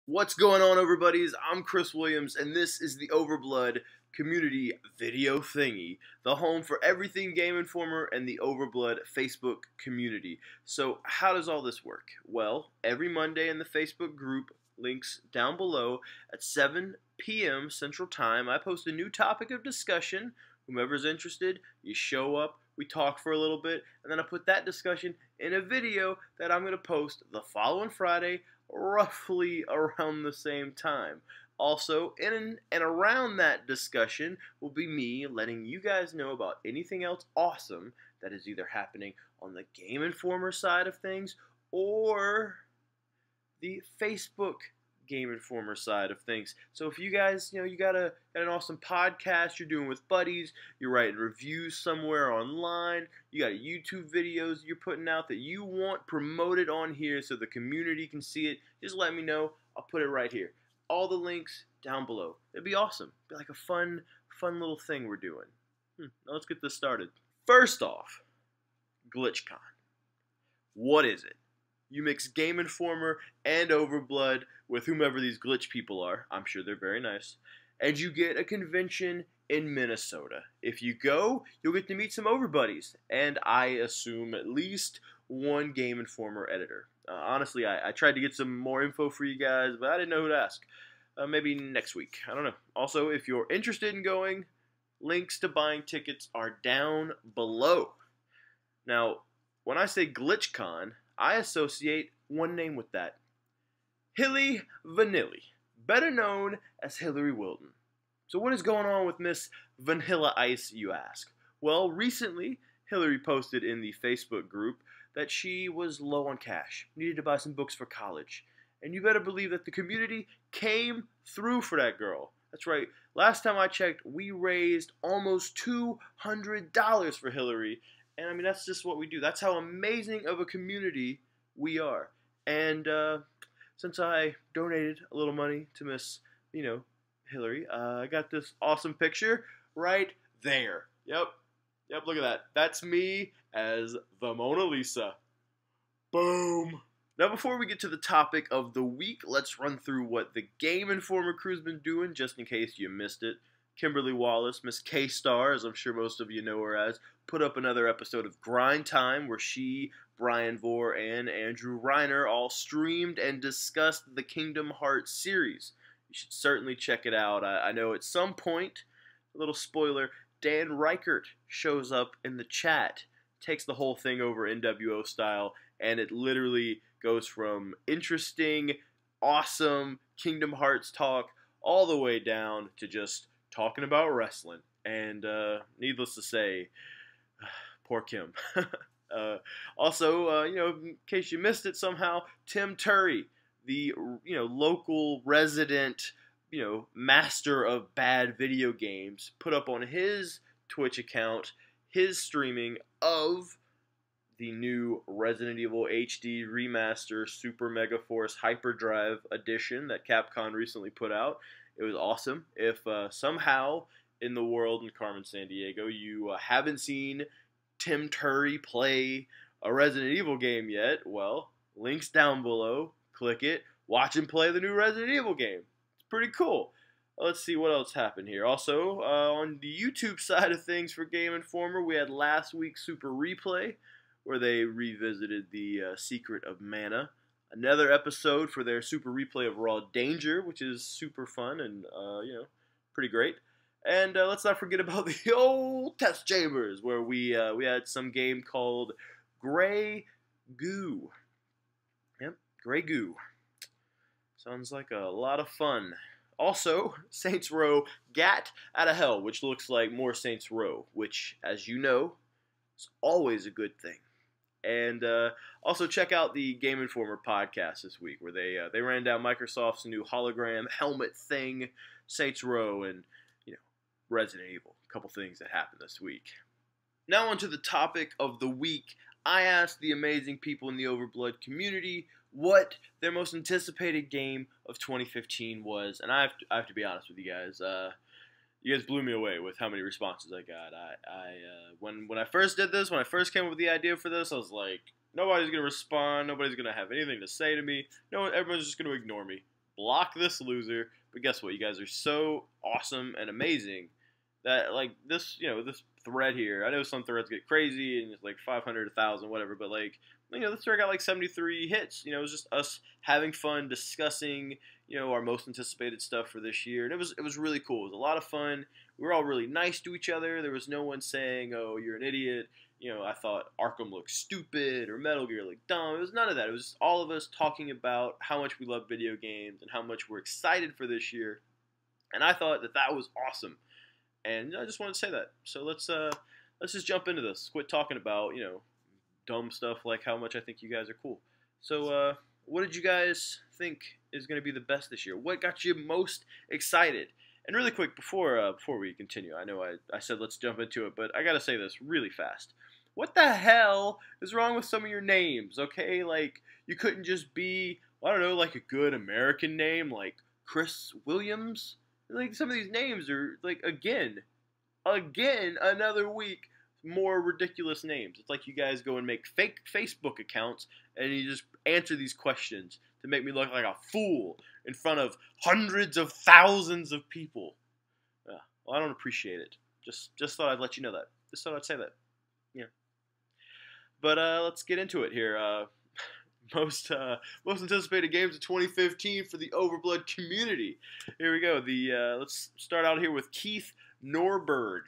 What's going on, everybody? I'm Chris Williams, and this is the Overblood community video thingy, the home for everything Game Informer and the Overblood Facebook community. So how does all this work? Well, every Monday in the Facebook group, links down below, at 7 p.m. Central Time, I post a new topic of discussion. Whomever's interested, you show up, we talk for a little bit, and then I put that discussion in a video that I'm going to post the following Friday, roughly around the same time. Also, in and around that discussion will be me letting you guys know about anything else awesome that is either happening on the Game Informer side of things or the Facebook Game Informer side of things. So if you guys, you got an awesome podcast you're doing with buddies, you're writing reviews somewhere online, you got YouTube videos you're putting out that you want promoted on here so the community can see it, just let me know. I'll put it right here. All the links down below. It'd be awesome. It'd be like a fun little thing we're doing. Now let's get this started. First off, GlitchCon. What is it? You mix Game Informer and Overblood with whomever these glitch people are. I'm sure they're very nice. And you get a convention in Minnesota. If you go, you'll get to meet some Overbuddies. And I assume at least one Game Informer editor. Honestly, I tried to get some more info for you guys, but I didn't know who to ask. Maybe next week. I don't know. Also, if you're interested in going, links to buying tickets are down below. Now, when I say GlitchCon, I associate one name with that. Hilly Vanilli, better known as Hillary Wilton. So what is going on with Miss Vanilla Ice, you ask? Well, recently, Hillary posted in the Facebook group that she was low on cash, needed to buy some books for college. And you better believe that the community came through for that girl. That's right. Last time I checked, we raised almost $200 for Hillary. And I mean, that's just what we do. That's how amazing of a community we are. And since I donated a little money to Miss, Hillary, I got this awesome picture right there. Yep, look at that. That's me as the Mona Lisa. Boom. Now, before we get to the topic of the week, let's run through what the Game Informer crew's been doing, just in case you missed it. Kimberly Wallace, Miss K-Star, as I'm sure most of you know her as, put up another episode of Grind Time where she, Brian Vore, and Andrew Reiner all streamed and discussed the Kingdom Hearts series. You should certainly check it out. I know at some point, a little spoiler, Dan Reichert shows up in the chat, takes the whole thing over NWO style, and it literally goes from interesting, awesome Kingdom Hearts talk all the way down to just talking about wrestling. And needless to say, poor Kim. Also, in case you missed it somehow, Tim Turry, the local resident, master of bad video games, put up on his Twitch account his streaming of the new Resident Evil HD Remaster Super Mega Force Hyperdrive Edition that Capcom recently put out. It was awesome. If somehow in the world in Carmen, San Diego, you haven't seen Tim Turry play a Resident Evil game yet, well, links down below. Click it. Watch him play the new Resident Evil game. It's pretty cool. Let's see what else happened here. Also, on the YouTube side of things for Game Informer, we had last week's Super Replay, where they revisited the Secret of Mana. Another episode for their Super Replay of Raw Danger, which is super fun and, pretty great. And let's not forget about the old test chambers, where we had some game called Grey Goo. Yep, Grey Goo. Sounds like a lot of fun. Also, Saints Row Gat Outta Hell, which looks like more Saints Row, which, as you know, is always a good thing. And also check out the Game Informer podcast this week, where they ran down Microsoft's new hologram helmet thing, Saints Row, and Resident Evil. A couple things that happened this week. Now on to the topic of the week. I asked the amazing people in the Overblood community what their most anticipated game of 2015 was, and I have to be honest with you guys. You guys blew me away with how many responses I got. When I first did this, when I first came up with the idea for this, I was like, nobody's gonna respond. Nobody's gonna have anything to say to me. No, everyone's just gonna ignore me. block this loser. But guess what? You guys are so awesome and amazing that like this, this thread here. I know some threads get crazy and it's like 500, 1,000, whatever. But like, this thread got like 73 hits. It was just us having fun discussing, our most anticipated stuff for this year, and it was really cool. It was a lot of fun. We were all really nice to each other. There was no one saying, "Oh, you're an idiot." I thought Arkham looked stupid or Metal Gear looked dumb. It was none of that. It was all of us talking about how much we love video games and how much we're excited for this year. And I thought that was awesome. And I just wanted to say that. So let's just jump into this. Quit talking about, dumb stuff like how much I think you guys are cool. So what did you guys think is going to be the best this year? What got you most excited? And really quick, before we continue, I know I said let's jump into it, but I got to say this really fast. What the hell is wrong with some of your names, okay? Like, you couldn't just be, I don't know, like a good American name, like Chris Williams? Like, some of these names are, like, again, another week, more ridiculous names. It's like you guys go and make fake Facebook accounts, and you just answer these questions to make me look like a fool in front of hundreds of thousands of people. Yeah, well, I don't appreciate it. Just thought I'd let you know that. Just thought I'd say that. Yeah. But let's get into it here. Most anticipated games of 2015 for the Overblood community. Here we go. Let's start out here with Keith Norberg.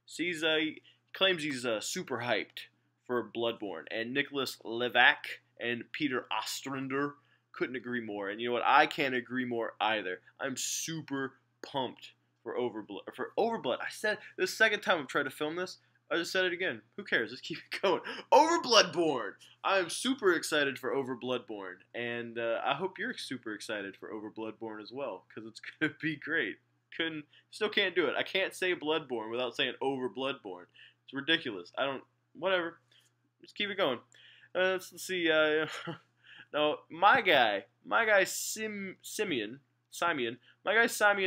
He claims he's super hyped for Bloodborne, and Nicholas Levac and Peter Ostrander couldn't agree more. And you know what? I can't agree more either. I'm super pumped for Overblood. I said this second time I've tried to film this. I just said it again. Who cares? Let's keep it going. Overbloodborne. I am super excited for Overbloodborne, and I hope you're super excited for Overbloodborne as well, because it's gonna be great. Still can't do it. I can't say Bloodborne without saying Overbloodborne. It's ridiculous. Whatever. Let's keep it going. Let's see. Now, my guy Simeon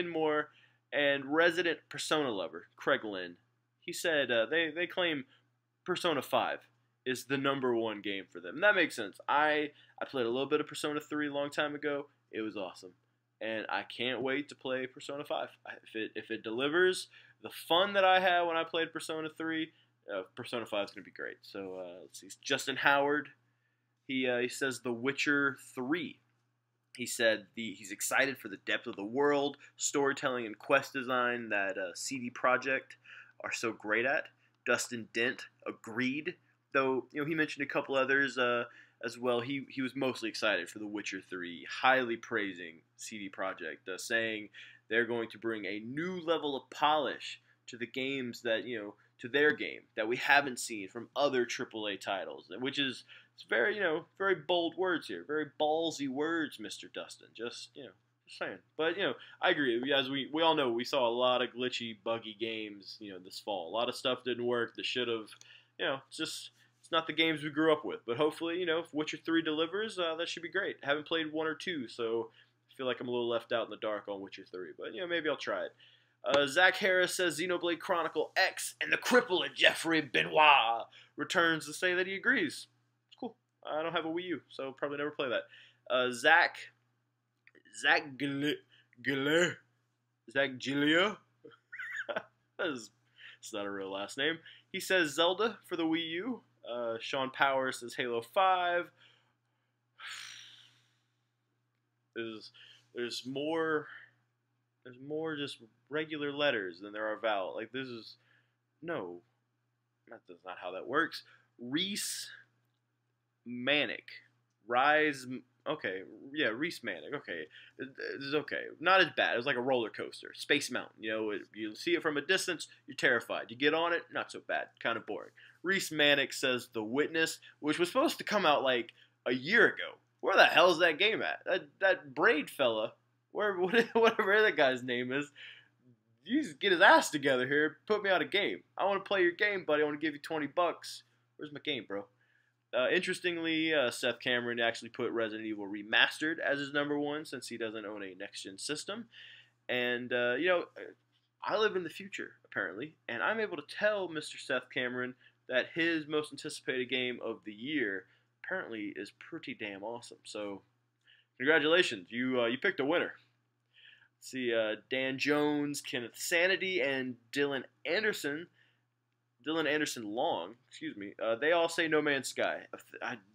Moore, and resident Persona lover Craig Lynn. He said they claim Persona 5 is the #1 game for them. And that makes sense. I played a little bit of Persona 3 a long time ago. It was awesome. And I can't wait to play Persona 5. If it delivers the fun that I had when I played Persona 3, Persona 5 is going to be great. So let's see. Justin Howard, he says The Witcher 3. He said he's excited for the depth of the world, storytelling, and quest design that CD Projekt are so great at. Dustin Dent agreed, though he mentioned a couple others as well. He was mostly excited for The Witcher 3, highly praising CD Projekt, saying they're going to bring a new level of polish to the games that to their game that we haven't seen from other AAA titles, which is very very bold words here, very ballsy words, Mr. Dustin. Just saying. But I agree. As we all know, we saw a lot of glitchy, buggy games this fall. A lot of stuff didn't work that should have. It's not the games we grew up with. But hopefully, if Witcher 3 delivers, that should be great. I haven't played 1 or 2, so I feel like I'm a little left out in the dark on Witcher 3. But maybe I'll try it. Zach Harris says Xenoblade Chronicle X and the cripple of Jeffrey Benoit returns to say that he agrees. It's cool. I don't have a Wii U, so probably never play that. Zach Gilia. It's not a real last name. He says Zelda for the Wii U. Sean Power says Halo 5. There's more just regular letters than there are vowels. Like, that's not how that works. Reese Manic. Reese Manic. Okay. It's okay. Not as bad. It was like a roller coaster. Space Mountain. You see it from a distance, you're terrified. You get on it, not so bad. Kind of boring. Reese Manic says The Witness, which was supposed to come out like a year ago. Where the hell is that game at? That Braid fella, whatever that guy's name is, you just get his ass together here. Put me out a game. I want to play your game, buddy. I want to give you $20. Where's my game, bro? Interestingly, Seth Cameron actually put Resident Evil Remastered as his #1 since he doesn't own a next-gen system. And, I live in the future, apparently, and I'm able to tell Mr. Seth Cameron that his most anticipated game of the year apparently is pretty damn awesome. So congratulations, you picked a winner. Let's see, Dan Jones, Kenneth Sanity, and Dylan Anderson Long, excuse me, they all say No Man's Sky.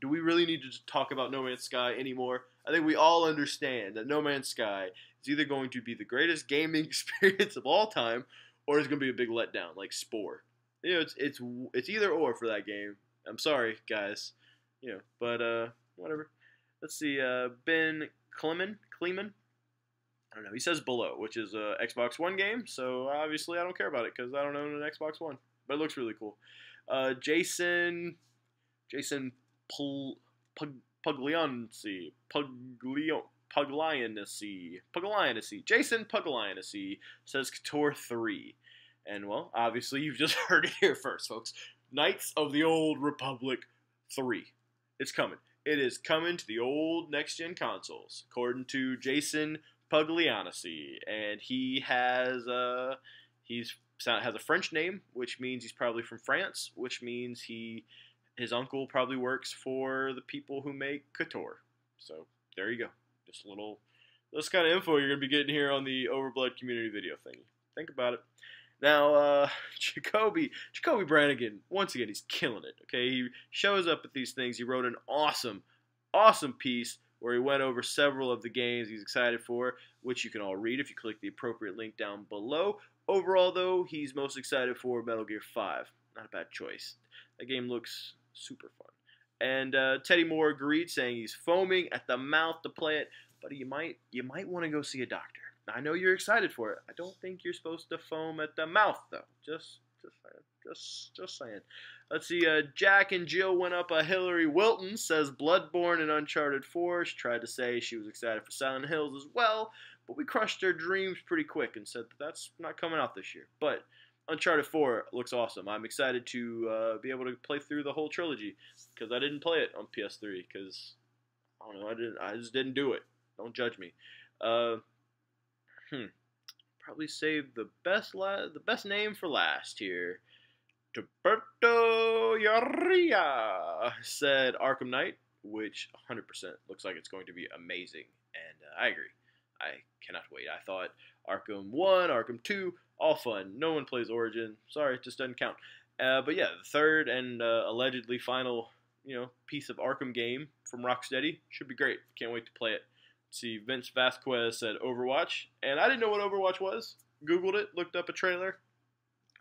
Do we really need to talk about No Man's Sky anymore? I think we all understand that No Man's Sky is either going to be the greatest gaming experience of all time, or it's going to be a big letdown, like Spore. It's either or for that game. I'm sorry, guys, but whatever. Let's see, Ben Kleeman. I don't know. He says below, which is a Xbox One game, so obviously I don't care about it because I don't own an Xbox One. But it looks really cool. Jason Puglianesi. Jason Puglianesi says KOTOR 3. And, well, obviously you've just heard it here first, folks. Knights of the Old Republic 3. It's coming. It is coming to the old next-gen consoles, according to Jason Puglianesi. And he has a French name, which means he's probably from France, which means his uncle probably works for the people who make KOTOR. So there you go. Just a little this kind of info you're going to be getting here on the Overblood community video thingy. Think about it. Now, Jacoby Brannigan, once again, he's killing it. Okay, he shows up at these things. He wrote an awesome piece where he went over several of the games he's excited for, which you can all read if you click the appropriate link down below. Overall, though, he's most excited for Metal Gear 5. Not a bad choice. That game looks super fun. And Teddy Moore agreed, saying he's foaming at the mouth to play it, but you might want to go see a doctor. I know you're excited for it. I don't think you're supposed to foam at the mouth, though. Just saying. Let's see. Jack and Jill went up. Hillary Wilton says Bloodborne and Uncharted 4. She tried to say she was excited for Silent Hills as well, but we crushed their dreams pretty quick and said that's not coming out this year. But Uncharted 4 looks awesome. I'm excited to be able to play through the whole trilogy because I didn't play it on PS3 because I don't know. I just didn't do it. Don't judge me. Probably save the best name for last here. Roberto Yarria said Arkham Knight, which 100% looks like it's going to be amazing, and I agree. I cannot wait. I thought Arkham 1, Arkham 2, all fun. No one plays Origin. Sorry, it just doesn't count. But yeah, the third and allegedly final, piece of Arkham game from Rocksteady should be great. Can't wait to play it. See, Vince Vasquez said Overwatch, and I didn't know what Overwatch was. Googled it, looked up a trailer.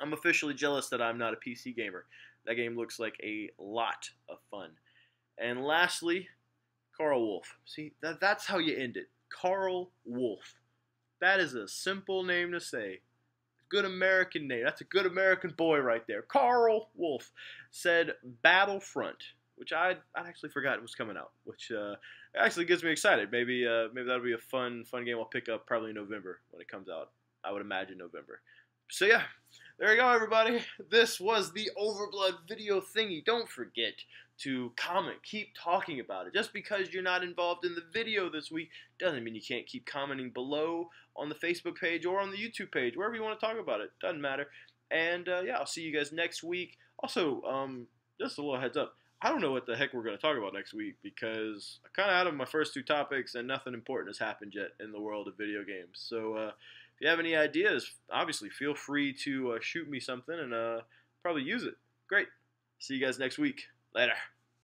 I'm officially jealous that I'm not a PC gamer. That game looks like a lot of fun. And lastly, Carl Wolf. See, that's how you end it. Carl Wolf. That is a simple name to say. Good American name. That's a good American boy right there. Carl Wolf said Battlefront, which I'd actually forgotten was coming out, which actually gets me excited. Maybe that'll be a fun game I'll pick up probably in November when it comes out. I would imagine November. So yeah, there you go, everybody. This was the Overblood video thingy. Don't forget to comment. Keep talking about it. Just because you're not involved in the video this week doesn't mean you can't keep commenting below on the Facebook page or on the YouTube page, wherever you want to talk about it. Doesn't matter. And yeah, I'll see you guys next week. Also, just a little heads up. I don't know what the heck we're going to talk about next week because I'm kind of out of my first two topics and nothing important has happened yet in the world of video games. So if you have any ideas, obviously feel free to shoot me something and probably use it. Great. See you guys next week. Later.